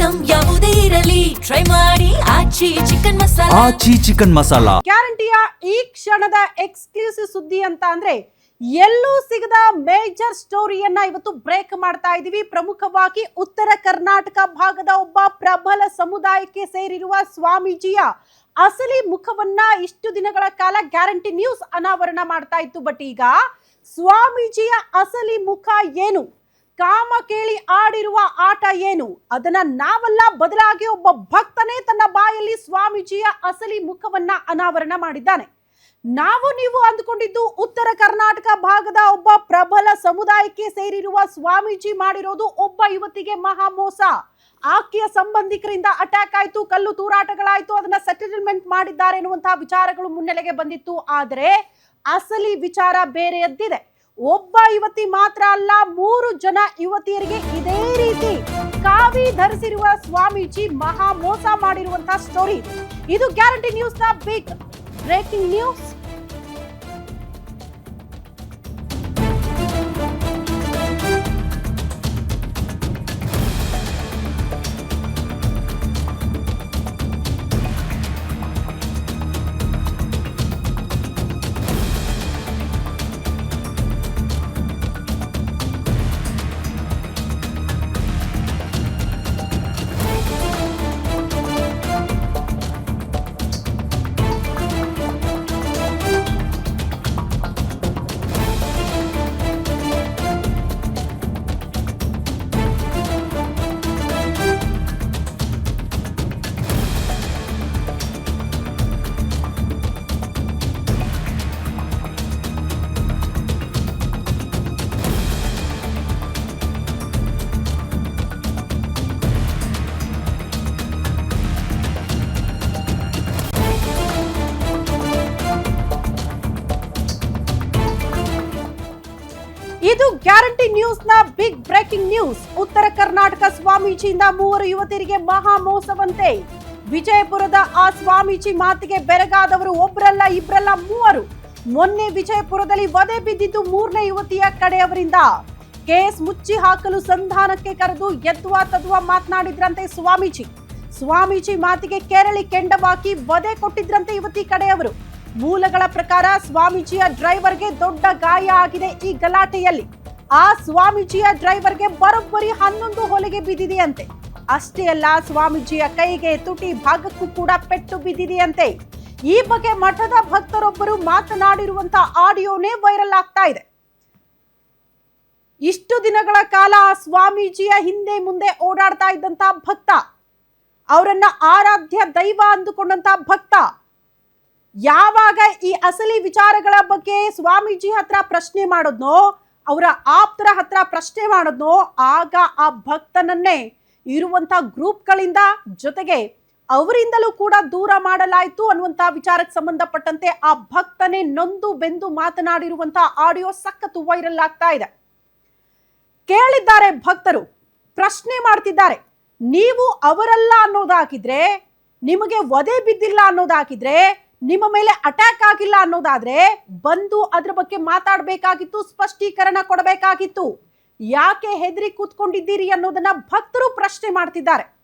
Item ಯಾವುದೇ ಇರಲಿ try ಮಾಡಿ ಆಚಿ ಚಿಕನ್ ಮಸಾಲಾ. ಆಚಿ ಚಿಕನ್ ಮಸಾಲಾ ಗ್ಯಾರಂಟಿಯ ಈ ಕ್ಷಣದ ಎಕ್ಸ್ಕ್ಲೂಸಿವ್ ಸುದ್ದಿ ಅಂತ ಅಂದ್ರೆ ಎಲ್ಲೂ ಸಿಗದ ಮೇಜರ್ ಸ್ಟೋರಿಯನ್ನ ಇವತ್ತು ಬ್ರೇಕ್ ಮಾಡ್ತಾ ಇದೀವಿ. ಪ್ರಮುಖವಾಗಿ ಉತ್ತರ ಕರ್ನಾಟಕ ಭಾಗದ ಒಬ್ಬ ಪ್ರಬಲ ಸಮುದಾಯಕ್ಕೆ ಸೇರಿರುವ ಸ್ವಾಮೀಜಿಯ ಅಸಲಿ ಮುಖವನ್ನ ಇಷ್ಟು ದಿನಗಳ ಕಾಲ ಗ್ಯಾರಂಟಿ ನ್ಯೂಸ್ ಅನಾವರಣ ಮಾಡ್ತಾ ಇತ್ತು. ಬಟ್ ಈಗ ಸ್ವಾಮೀಜಿಯ ಅಸಲಿ ಮುಖ ಏನು, ಕಾಮ ಕೇಳಿ ಆಡಿರುವ ಆಟ ಏನು, ಅದನ್ನ ನಾವಲ್ಲ ಬದಲಾಗಿ ಒಬ್ಬ ಭಕ್ತನೇ ತನ್ನ ಬಾಯಲ್ಲಿ ಸ್ವಾಮೀಜಿಯ ಅಸಲಿ ಮುಖವನ್ನ ಅನಾವರಣ ಮಾಡಿದ್ದಾನೆ. ನಾವು ನೀವು ಅಂದುಕೊಂಡಿದ್ದು ಉತ್ತರ ಕರ್ನಾಟಕ ಭಾಗದ ಒಬ್ಬ ಪ್ರಬಲ ಸಮುದಾಯಕ್ಕೆ ಸೇರಿರುವ ಸ್ವಾಮೀಜಿ ಮಾಡಿರೋದು ಒಬ್ಬ ಯುವತಿಗೆ ಮಹಾ ಮೋಸ. ಆಕೆಯ ಸಂಬಂಧಿಕರಿಂದ ಅಟ್ಯಾಕ್ ಆಯ್ತು, ಕಲ್ಲು ತೂರಾಟಗಳಾಯ್ತು, ಅದನ್ನ ಸೆಟಲ್ಮೆಂಟ್ ಮಾಡಿದ್ದಾರೆ ಎನ್ನುವಂತಹ ವಿಚಾರಗಳು ಮುನ್ನೆಲೆಗೆ ಬಂದಿತ್ತು. ಆದರೆ ಅಸಲಿ ವಿಚಾರ ಬೇರೆಯದ್ದಿದೆ. ಒಬ್ಬ ಯುವತಿ ಮಾತ್ರ ಅಲ್ಲ, 3 ಜನ ಯುವತಿಯರಿಗೆ ಇದೇ ರೀತಿ ಕಾವಿ ಧರಿಸಿರುವ ಸ್ವಾಮೀಜಿ ಮಹಾ ಮೋಸ ಮಾಡಿರುವಂತಹ ಸ್ಟೋರಿ. ಇದು ಗ್ಯಾರಂಟಿ ನ್ಯೂಸ್ ನ ಬಿಗ್ ಬ್ರೇಕಿಂಗ್ ನ್ಯೂಸ್. ಇದು ಗ್ಯಾರಂಟಿ ನ್ಯೂಸ್ ನ ಬಿಗ್ ಬ್ರೇಕಿಂಗ್ ನ್ಯೂಸ್. ಉತ್ತರ ಕರ್ನಾಟಕ ಸ್ವಾಮೀಜಿಯಿಂದ 3 ಯುವತಿಯರಿಗೆ ಮಹಾ ಮೋಸವಂತೆ. ವಿಜಯಪುರದ ಆ ಸ್ವಾಮೀಜಿ ಮಾತಿಗೆ ಬೆರಗಾದವರು ಒಬ್ಬರಲ್ಲ, ಇಬ್ಬರಲ್ಲ, 3. ಮೊನ್ನೆ ವಿಜಯಪುರದಲ್ಲಿ ವಧೆ ಬಿದ್ದಿದ್ದು 3ನೇ ಯುವತಿಯ ಕಡೆಯವರಿಂದ. ಕೇಸ್ ಮುಚ್ಚಿ ಹಾಕಲು ಸಂಧಾನಕ್ಕೆ ಕರೆದು ಎದ್ವಾ ತದ್ವಾ ಮಾತನಾಡಿದ್ರಂತೆ ಸ್ವಾಮೀಜಿ ಮಾತಿಗೆ ಕೆರಳಿ ಕೆಂಡವಾಕಿ ವಧೆ ಕೊಟ್ಟಿದ್ರಂತೆ ಯುವತಿ ಕಡೆಯವರು. ಮೂಲಗಳ ಪ್ರಕಾರ ಸ್ವಾಮೀಜಿಯ ಡ್ರೈವರ್ಗೆ ದೊಡ್ಡ ಗಾಯ ಆಗಿದೆ ಈ ಗಲಾಟೆಯಲ್ಲಿ. ಆ ಸ್ವಾಮೀಜಿಯ ಡ್ರೈವರ್ಗೆ ಬರೋಬ್ಬರಿ 11 ಹೊಲಿಗೆ ಬಿದ್ದಿದೆಯಂತೆ. ಅಷ್ಟೇ ಅಲ್ಲ, ಸ್ವಾಮೀಜಿಯ ಕೈಗೆ ತುಟಿ ಭಾಗಕ್ಕೂ ಕೂಡ ಪೆಟ್ಟು ಬಿದ್ದಿದೆಯಂತೆ. ಈ ಬಗ್ಗೆ ಮಠದ ಭಕ್ತರೊಬ್ಬರು ಮಾತನಾಡಿರುವಂತಹ ಆಡಿಯೋನೇ ವೈರಲ್ ಆಗ್ತಾ ಇದೆ. ಇಷ್ಟು ದಿನಗಳ ಕಾಲ ಸ್ವಾಮೀಜಿಯ ಹಿಂದೆ ಮುಂದೆ ಓಡಾಡ್ತಾ ಇದ್ದಂತಹ ಭಕ್ತ, ಅವರನ್ನ ಆರಾಧ್ಯ ದೈವ ಅಂದುಕೊಂಡಂತಹ ಭಕ್ತ, ಯಾವಾಗ ಈ ಅಸಲಿ ವಿಚಾರಗಳ ಬಗ್ಗೆ ಸ್ವಾಮೀಜಿ ಹತ್ರ ಪ್ರಶ್ನೆ ಮಾಡೋದ್ನೋ, ಅವರ ಆಪ್ತರ ಹತ್ರ ಪ್ರಶ್ನೆ ಮಾಡೋದ್ನೋ, ಆಗ ಆ ಭಕ್ತನನ್ನೇ ಇರುವಂತಹ ಗ್ರೂಪ್ಗಳಿಂದ ಜೊತೆಗೆ ಅವರಿಂದಲೂ ಕೂಡ ದೂರ ಮಾಡಲಾಯಿತು ಅನ್ನುವಂತಹ ವಿಚಾರಕ್ಕೆ ಸಂಬಂಧಪಟ್ಟಂತೆ ಆ ಭಕ್ತನೇ ನೊಂದು ಬೆಂದು ಮಾತನಾಡಿರುವಂತಹ ಆಡಿಯೋ ಸಖತ್ತು ವೈರಲ್ ಆಗ್ತಾ ಇದೆ. ಕೇಳಿದ್ದಾರೆ ಭಕ್ತರು, ಪ್ರಶ್ನೆ ಮಾಡ್ತಿದ್ದಾರೆ. ನೀವು ಅವರಲ್ಲ ಅನ್ನೋದಾಗಿದ್ರೆ, ನಿಮಗೆ ವಧೆ ಬಿದ್ದಿಲ್ಲ ಅನ್ನೋದಾಗಿದ್ರೆ, ನಿಮ್ಮ ಮೇಲೆ ಅಟ್ಯಾಕ್ ಆಗಿಲ್ಲ ಅನ್ನೋದಾದ್ರೆ ಬಂದು ಅದ್ರ ಬಗ್ಗೆ ಮಾತಾಡಬೇಕಾಗಿತ್ತು, ಸ್ಪಷ್ಟೀಕರಣ ಕೊಡಬೇಕಾಗಿತ್ತು. ಯಾಕೆ ಹೆದರಿ ಕೂತ್ಕೊಂಡಿದ್ದೀರಿ ಅನ್ನೋದನ್ನ ಭಕ್ತರು ಪ್ರಶ್ನೆ ಮಾಡ್ತಿದ್ದಾರೆ.